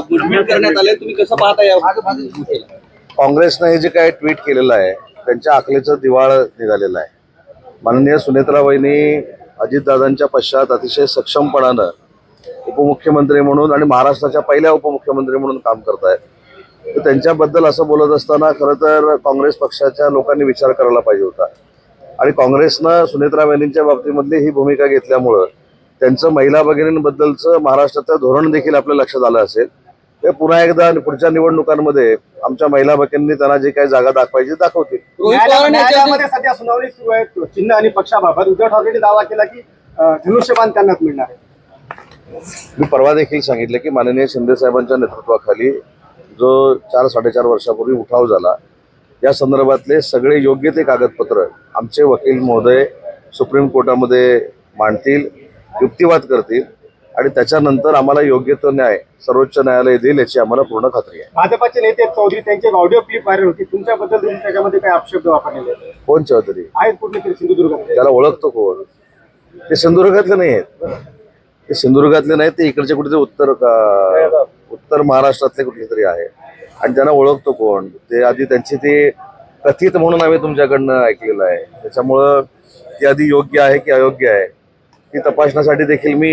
Tweet करण्यात आले, तुम्ही कसं पाहता या? काँग्रेसनं हे जे काही ट्विट केलेलं आहे त्यांच्या आखलेचं दिवाळ निघालेलं आहे. माननीय सुनेत्रा वहिनी अजितदादांच्या पश्चात अतिशय सक्षमपणानं उपमुख्यमंत्री म्हणून आणि महाराष्ट्राच्या पहिल्या उपमुख्यमंत्री म्हणून काम करत आहेत. तर त्यांच्याबद्दल असं बोलत असताना खरं तर काँग्रेस पक्षाच्या लोकांनी विचार करायला पाहिजे होता. आणि काँग्रेसनं सुनेत्रा वहिनींच्या बाबतीमधली ही भूमिका घेतल्यामुळं त्यांचं महिला भगिनींबद्दलचं महाराष्ट्राचं धोरण देखील आपल्या लक्षात आलं असेल. ते पुन्हा एकदा पुढच्या निवडणुकांमध्ये आमच्या महिला भगिनींनी त्यांना जे काही जागा दाखवायची दाखवतील. न्यायालयामध्ये सध्या सुनावणी सुरू आहे चिन्ह आणि पक्षाबाबत. उद्धव ठाकरेंनी दावा केला की धनुष्यबाण त्यांनाच मिळणार आहे. मी परवा देखील सांगितलं की माननीय शिंदे साहेबांच्या नेतृत्वाखाली जो 4-4.5 वर्षापूर्वी उठाव झाला या संदर्भातले सगळे योग्य ते कागदपत्र आमचे वकील महोदय सुप्रीम कोर्टामध्ये मांडतील, युक्तिवाद करतील आणि त्याच्यानंतर आम्हाला योग्य तो न्याय सर्वोच्च न्यायालय देईल याची आम्हाला पूर्ण खात्री आहे. भाजपाचे नेते चौधरी त्यांची एक ऑडिओ क्लिप व्हायरल होती. तुमच्याबद्दल तुम्ही त्याच्यामध्ये काही अपशब्द वापरलेले कोण चौधरी आहेत? कुठले तरी सिंधुदुर्गात. त्याला ओळखतो कोण? ते सिंधुदुर्गातले नाही आहेत. ते सिंधुदुर्गातले नाहीत, ते इकडचे कुठेतरी उत्तर महाराष्ट्रातले कुठले तरी आहे. आणि त्यांना ओळखतो कोण? ते आधी त्यांची ते कथित म्हणून आम्ही तुमच्याकडनं ऐकलेलं आहे. त्याच्यामुळं ती आधी योग्य आहे की अयोग्य आहे ती तपासण्यासाठी देखील मी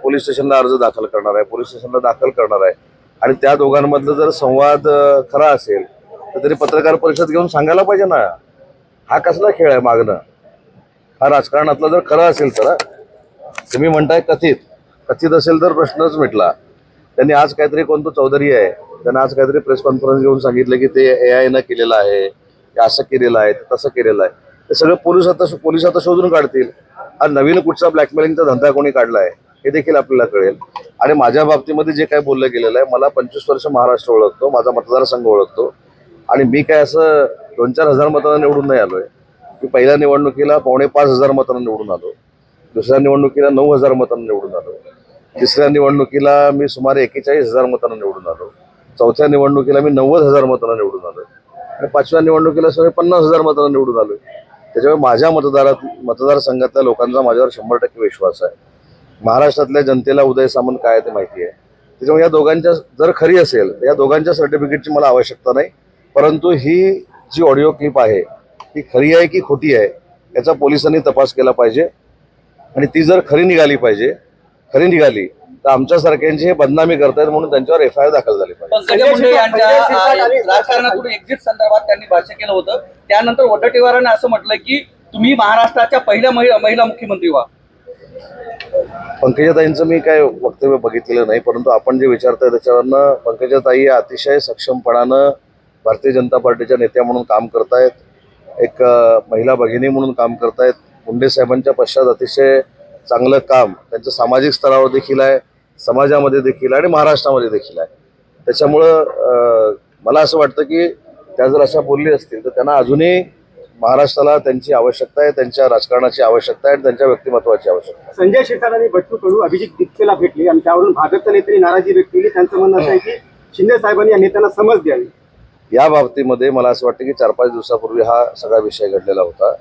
पोलीस स्टेशनला अर्ज दाखल करणार आहे, पोलीस स्टेशनला दाखल करणार आहे. आणि त्या दोघांमधलं जर संवाद खरा असेल तर तरी पत्रकार परिषद घेऊन सांगायला पाहिजे ना. हा कसला खेळ आहे मागणं? हा राजकारणातला जर खरं असेल तर तुम्ही म्हणताय कथित असेल तर प्रश्नच मिटला. त्यांनी आज काहीतरी कोणतं चौधरी आहे त्यांनी आज काहीतरी प्रेस कॉन्फरन्स घेऊन सांगितलं की ते AI केलेलं आहे, ते असं केलेलं आहे, तसं केलेलं आहे. ते सगळं पोलीस आता शोधून काढतील. हा नवीन कुठचा ब्लॅकमेलिंगचा धंदा कोणी काढला आहे हे देखील आपल्याला कळेल. आणि माझ्या बाबतीमध्ये जे काय बोललं गेलेलं आहे, मला 25 वर्ष महाराष्ट्र ओळखतो, माझा मतदारसंघ ओळखतो. आणि मी काय असं 2-4 हजार मतांना निवडून नाही आलोय. मी पहिल्या निवडणुकीला 4,500 मतांना निवडून आलो, दुसऱ्या निवडणुकीला 9,000 मतांना निवडून आलो, तिसऱ्या निवडणुकीला मी सुमारे 41,000 मतांना निवडून आलो, चौथ्या निवडणुकीला मी 90,000 मतांना निवडून आलो आणि पाचव्या निवडणुकीला सुमारे 50,000 मतांना निवडून आलोय. त्याच्यामुळे माझ्या मतदारसंघातल्या लोकांचा माझ्यावर 100% विश्वास आहे. महाराष्ट्रातल्या जनतेला उदय सामंत काय ते माहिती आहे. त्याच्यामुळे या दोघांच्या जर खरी असेल या दोघांच्या सर्टिफिकेटची मला आवश्यकता नाही. परंतु ही जी ऑडिओ क्लिप आहे ती खरी आहे की खोटी आहे याचा पोलिसांनी तपास केला पाहिजे. आणि ती जर खरी निघाली तर आमच्यासारख्यांची हे बदनामी करतायत म्हणून त्यांच्यावर FIR दाखल झाली पाहिजे. पंकजा मुंडे यांच्या राजकारणातून एक्झिट संदर्भात त्यांनी भाष्य केलं होतं. त्यानंतर वडेट्टीवारांनी असं म्हटलं की तुम्ही महाराष्ट्राच्या पहिल्या महिला मुख्यमंत्री व्हा. पंकजाताईंचं मी काय वक्तव्य बघितलेलं नाही, परंतु आपण जे विचारताय त्याच्यावरनं पंकजाताई अतिशय सक्षमपणानं भारतीय जनता पार्टीच्या नेत्या म्हणून काम करतायत, एक महिला भगिनी म्हणून काम करतायत. मुंडे साहेबांच्या पश्चात अतिशय चांगलं काम त्यांच्या सामाजिक स्तरावर देखील आहे, समाजामध्ये देखील आणि महाराष्ट्रामध्ये देखील आहे. त्याच्यामुळं मला असं वाटतं की त्या जर अशा बोलली असतील तर त्यांना अजूनही महाराष्ट्राला त्यांची आवश्यकता आहे, त्यांच्या राजकारणाची आवश्यकता आहे आणि त्यांच्या व्यक्तिमत्वाची आवश्यकता आहे. संजय शिरसाट बच्चू कडू अभिजित दीक्षेला भेटली आणि त्यावरून भाजपच्या नेत्यांनी नाराजी व्यक्त केली. त्यांचं म्हणणं असं आहे की शिंदे साहेबांनी या नेत्यांना समज द्यावी. या बाबतीमध्ये मला असं वाटतं की 4-5 दिवसापूर्वी हा सगळा विषय घडलेला होता.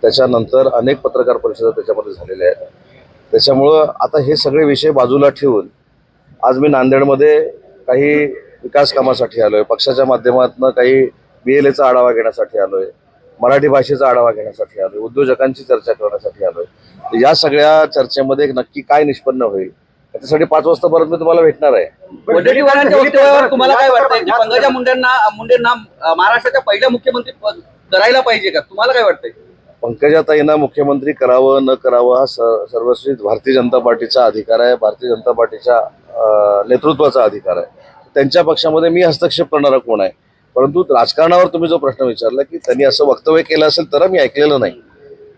त्याच्यानंतर अनेक पत्रकार परिषदा त्याच्यामध्ये झालेल्या आहेत. त्याच्यामुळं आता हे सगळे विषय बाजूला ठेवून आज मी नांदेडमध्ये काही विकास कामासाठी आलोय, पक्षाच्या माध्यमातून काही BLAचा आढावा घेण्यासाठी आलोय, मराठी भाषेचा आढावा घेण्यासाठी आलोय, उद्योजकांची चर्चा करण्यासाठी आलोय. या सगळ्या चर्चेमध्ये नक्की काय निष्पन्न होईल त्याच्यासाठी 5 वाजता परत मी तुम्हाला भेटणार आहे. वडेट्टीवारांच्या वक्तव्यावर तुम्हाला काय वाटतंय की पंकजा मुंडेंना महाराष्ट्राच्या पहिल्या मुख्यमंत्री करायला पाहिजे का? तुम्हाला काय वाटतंय? पंकजाताईंना मुख्यमंत्री करावं न करावं हा सर्वस्वी भारतीय जनता पार्टीचा अधिकार आहे, भारतीय जनता पार्टीच्या नेतृत्वाचा अधिकार आहे. त्यांच्या पक्षामध्ये मी हस्तक्षेप करणारा कोण आहे? परंतु राजकारणावर तुम्ही जो प्रश्न विचारला की त्यांनी असं वक्तव्य केलं असेल तर मी ऐकलेलं नाही.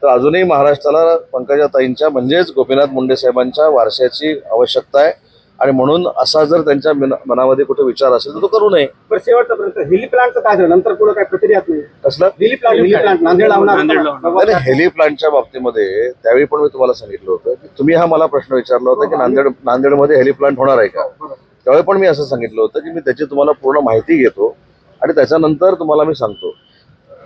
तर अजूनही महाराष्ट्राला पंकजाताईंच्या म्हणजेच गोपीनाथ मुंडे साहेबांच्या वारशाची आवश्यकता आहे आणि म्हणून असा जर त्यांच्या मनामध्ये कुठे विचार असेल तर तो करू नये. पण शेवटचा प्रश्न, हेली प्लांटचं काय झालं? नंतर पुढे काय प्रक्रियाच नाही. कसलं हेली प्लांट नांदेड लावणार? हेली प्लांटच्या बाबतीमध्ये त्यावेळी पण मी तुम्हाला सांगितलं होतं की तुम्ही हा मला प्रश्न विचारला होता की नांदेडमध्ये हेली प्लांट होणार आहे का? त्यावेळी पण मी असं सांगितलं होतं की मी त्याची तुम्हाला पूर्ण माहिती घेतो आणि त्याच्यानंतर तुम्हाला मी सांगतो.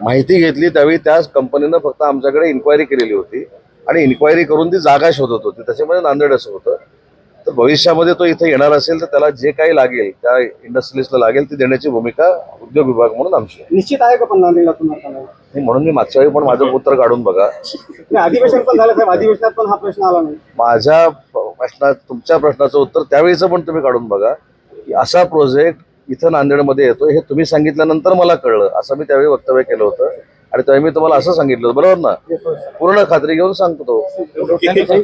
माहिती घेतली त्यावेळी त्याच कंपनीनं फक्त आमच्याकडे इन्क्वायरी केलेली होती आणि इन्क्वायरी करून ती जागा शोधत होती. त्याच्यामध्ये नांदेड असं होतं. तर भविष्यामध्ये तो इथे येणार असेल तर त्याला जे काही लागेल त्या इंडस्ट्रियलिस्टला लागेल ती देण्याची भूमिका उद्योग विभाग म्हणून आमची आहे. निश्चित आहे का पण नांदेडला तुम्हाला आणि म्हणून मी मागच्या वेळी पण माझं उत्तर काढून बघा. अधिवेशन पण झालं साहेब, अधिवेशनात पण हा प्रश्न आला नाही. माझ्या प्रश्नात तुमच्या प्रश्नाचं उत्तर त्यावेळीचं पण तुम्ही काढून बघा की असा प्रोजेक्ट इथं नांदेडमध्ये येतो हे तुम्ही सांगितल्यानंतर मला कळलं असं मी त्यावेळी वक्तव्य केलं होतं. आणि त्यावेळी मी तुम्हाला असं सांगितलं होतं, बरोबर ना? पूर्ण खात्री घेऊन सांगतो. थँक्यू.